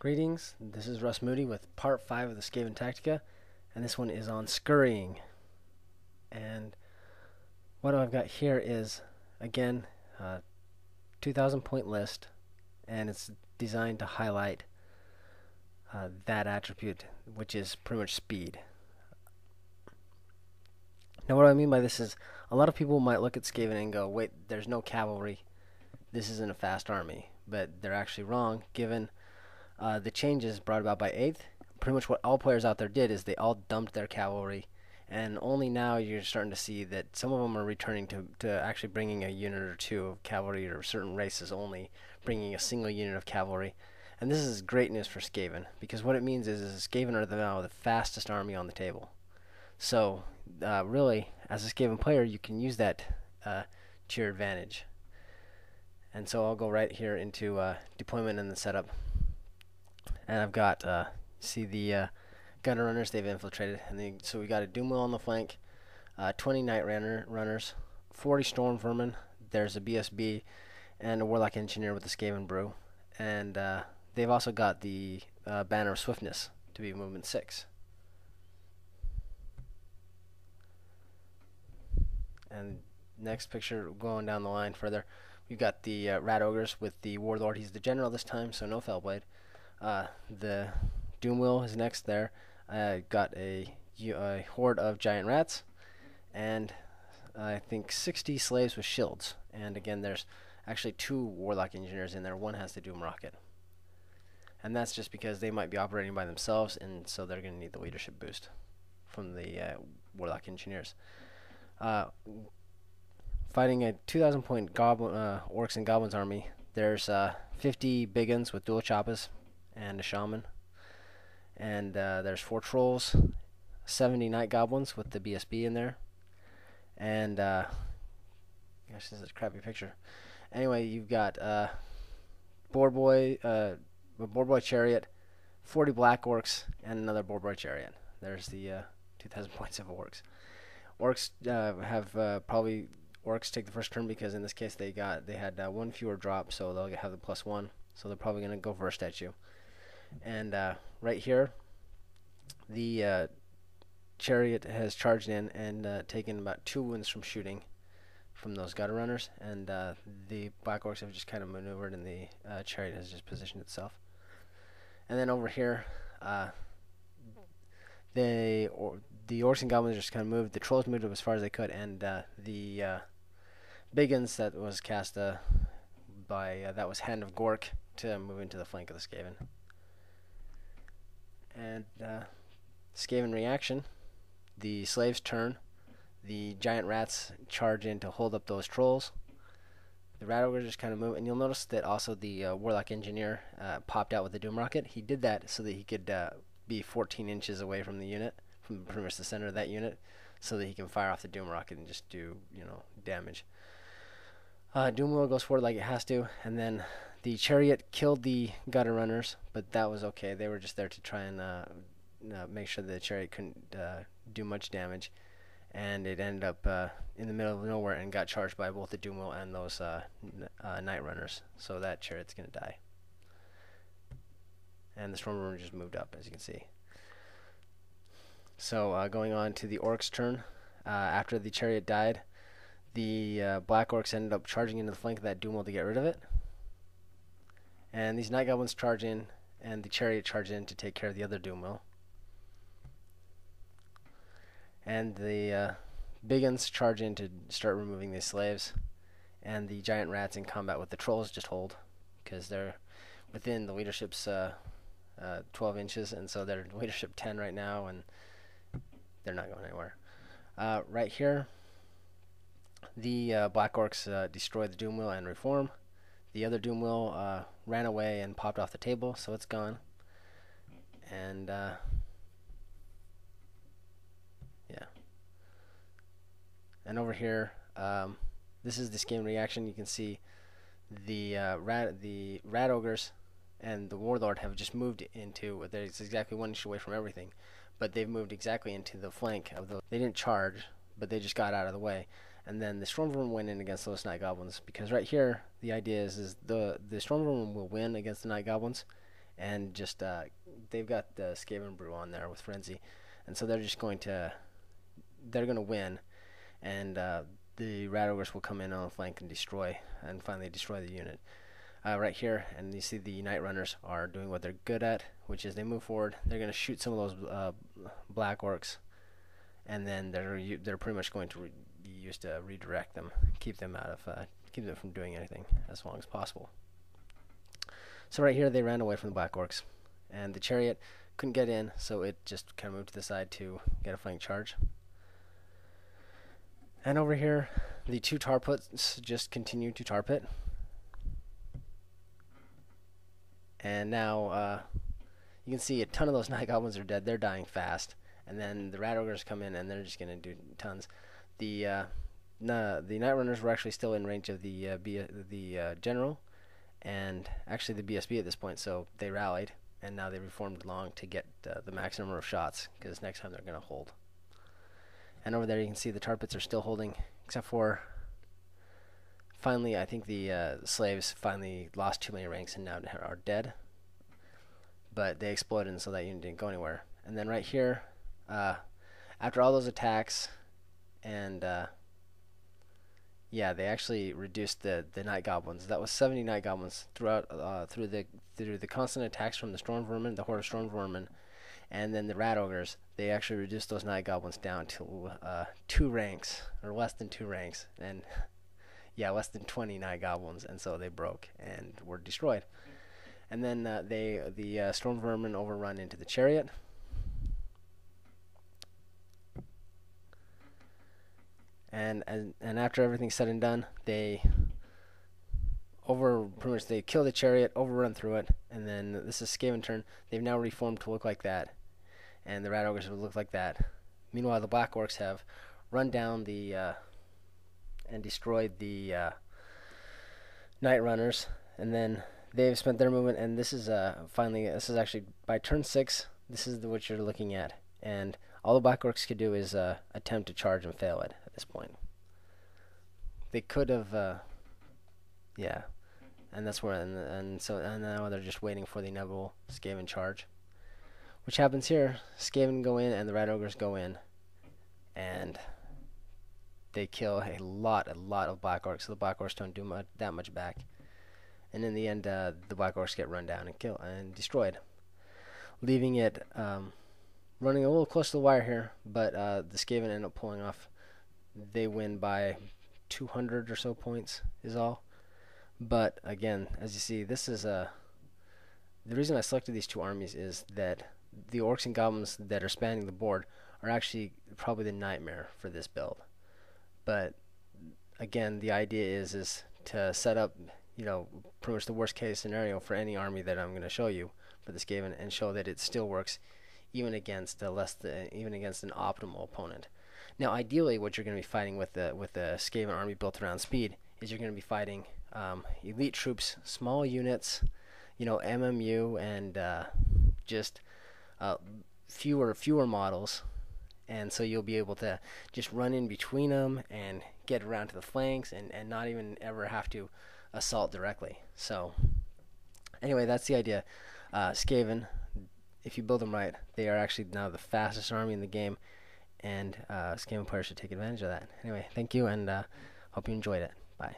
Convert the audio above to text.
Greetings, this is Russ Moody with part 5 of the Skaventactica, and this one is on scurrying. And what I've got here is, again, a 2,000 point list, and it's designed to highlight that attribute, which is pretty much speed. Now what I mean by this is, a lot of people might look at Skaven and go, wait, there's no cavalry, this isn't a fast army, but they're actually wrong, given the changes brought about by 8th. Pretty much what all players out there did is they all dumped their cavalry, and only now you're starting to see that some of them are returning to actually bringing a unit or two of cavalry, or certain races only bringing a single unit of cavalry. And this is great news for Skaven, because what it means is Skaven are now the fastest army on the table. So really, as a Skaven player, you can use that to your advantage. And so I'll go right here into deployment and the setup. And I've got, see the gunner runners, they've infiltrated. And so we got a Doom Wheel on the flank, 20 Night runners, 40 Storm Vermin, there's a BSB, and a Warlock Engineer with the Skaven Brew. And they've also got the Banner of Swiftness to be movement 6. And next picture, going down the line further, we've got the Rat Ogres with the Warlord. He's the general this time, so no Fellblade. The Doom Wheel is next there. Got a horde of giant rats, and I think 60 slaves with shields. And again, there's actually 2 Warlock Engineers in there. One has the Doom Rocket. And that's just because they might be operating by themselves, and so they're going to need the leadership boost from the Warlock Engineers. Fighting a 2,000 point Orcs and Goblins army, there's 50 big uns with dual choppas and a shaman, and there's 4 trolls, 70 night goblins with the BSB in there, and gosh, this is a crappy picture. Anyway, you've got boar boy chariot, 40 black orcs, and another boar boy chariot. There's the 2,000 points of orcs. Orcs probably orcs take the first turn, because in this case they had 1 fewer drop, so they'll have the +1. So they're probably going to go first at you. And right here, the chariot has charged in and taken about 2 wounds from shooting from those gutter runners, and the black orcs have just kind of maneuvered, and the chariot has just positioned itself. And then over here, the orcs and goblins just kind of moved. The trolls moved up as far as they could, and the big uns that was cast that was Hand of Gork to move into the flank of the Skaven. And Skaven reaction, the slaves turn, the giant rats charge in to hold up those trolls. The rat ogres just kind of move, and you'll notice that also the Warlock Engineer popped out with the Doom Rocket. He did that so that he could be 14 inches away from the unit, from pretty much the center of that unit, so that he can fire off the Doom Rocket and just do, damage. Doom Wheel goes forward like it has to, and then the chariot killed the gutter runners, but that was okay. They were just there to try and make sure the chariot couldn't do much damage, and it ended up in the middle of nowhere and got charged by both the Doom Wheel and those night runners. So that chariot's going to die. And the Storm Runner just moved up, as you can see. So going on to the Orcs' turn, after the chariot died, the Black Orcs ended up charging into the flank of that Doom Wheel to get rid of it. And these Night Goblins charge in, and the chariot charge in to take care of the other Doom Wheel. And the big uns charge in to start removing these slaves. And the giant rats in combat with the trolls just hold, because they're within the leadership's 12 inches, and so they're leadership 10 right now, and they're not going anywhere. Right here, the Black Orcs destroyed the Doom Wheel and reform. The other Doom Wheel ran away and popped off the table, so it's gone. And yeah. And over here, this is the Skaven reaction. You can see the rat ogres and the warlord have just moved into. There's exactly 1 inch away from everything, but they've moved exactly into the flank of the. They didn't charge, but they just got out of the way. And then the Stormvermin went in against those Night Goblins, because right here the idea is the Stormvermin will win against the Night Goblins, and just they've got the Skaven brew on there with frenzy, and so they're just going to win, and the rat ogres will come in on the flank and finally destroy the unit. Right here, and you see the night runners are doing what they're good at, which is they move forward. They're going to shoot some of those black orcs, and then they're pretty much going to be used to redirect them, keep them from doing anything as long as possible. So right here, they ran away from the black orcs, and the chariot couldn't get in, so it just kind of moved to the side to get a flank charge. And over here, the two tar pits just continue to tar pit. And now you can see a ton of those night goblins are dead. They're dying fast. And then the rat ogres come in, and they're just going to do tons. The night runners were actually still in range of the general, and actually the BSB at this point. So they rallied, and now they reformed along to get the max number of shots, because next time they're going to hold. And over there you can see the tar pits are still holding, except for finally, I think the slaves finally lost too many ranks and now are dead. But they exploded, and so that unit didn't go anywhere. And then right here, after all those attacks, and yeah, they actually reduced the night goblins. That was 70 night goblins throughout through the constant attacks from the storm vermin, the horde of storm vermin, and then the rat ogres. They actually reduced those night goblins down to 2 ranks, or less than 2 ranks, and yeah, less than 20 night goblins, and so they broke and were destroyed. And then the storm vermin overrun into the chariot. And after everything's said and done, they kill the chariot, overrun through it, and then this is Skaven turn. They've now reformed to look like that, and the rat ogres will look like that. Meanwhile, the black orcs have run down and destroyed the night runners, and then they've spent their movement. And this is actually by turn 6. This is what you're looking at, and all the black orcs could do is attempt to charge and fail it at this point. They could have, yeah, and that's where, and now they're just waiting for the inevitable Skaven charge, which happens here. Skaven go in, and the rat ogres go in, and they kill a lot of black orcs. So the black orcs don't do that much back, and in the end, the black orcs get run down and destroyed, leaving it running a little close to the wire here. But the Skaven end up pulling off. They win by 200 or so points is all. But again, as you see, this is the reason I selected these two armies is that the orcs and goblins that are spanning the board are actually probably the nightmare for this build. But again, the idea is to set up, pretty much the worst case scenario for any army that I'm going to show you for this Skaven, and show that it still works even against an optimal opponent. Now, ideally, what you're going to be fighting with the Skaven army built around speed is you're going to be fighting elite troops, small units, MMU, and just fewer models, and so you'll be able to just run in between them and get around to the flanks, and not even ever have to assault directly. So anyway, that's the idea. Skaven, if you build them right, they are actually now the fastest army in the game, and Skaven players should take advantage of that. Anyway, thank you, and hope you enjoyed it. Bye.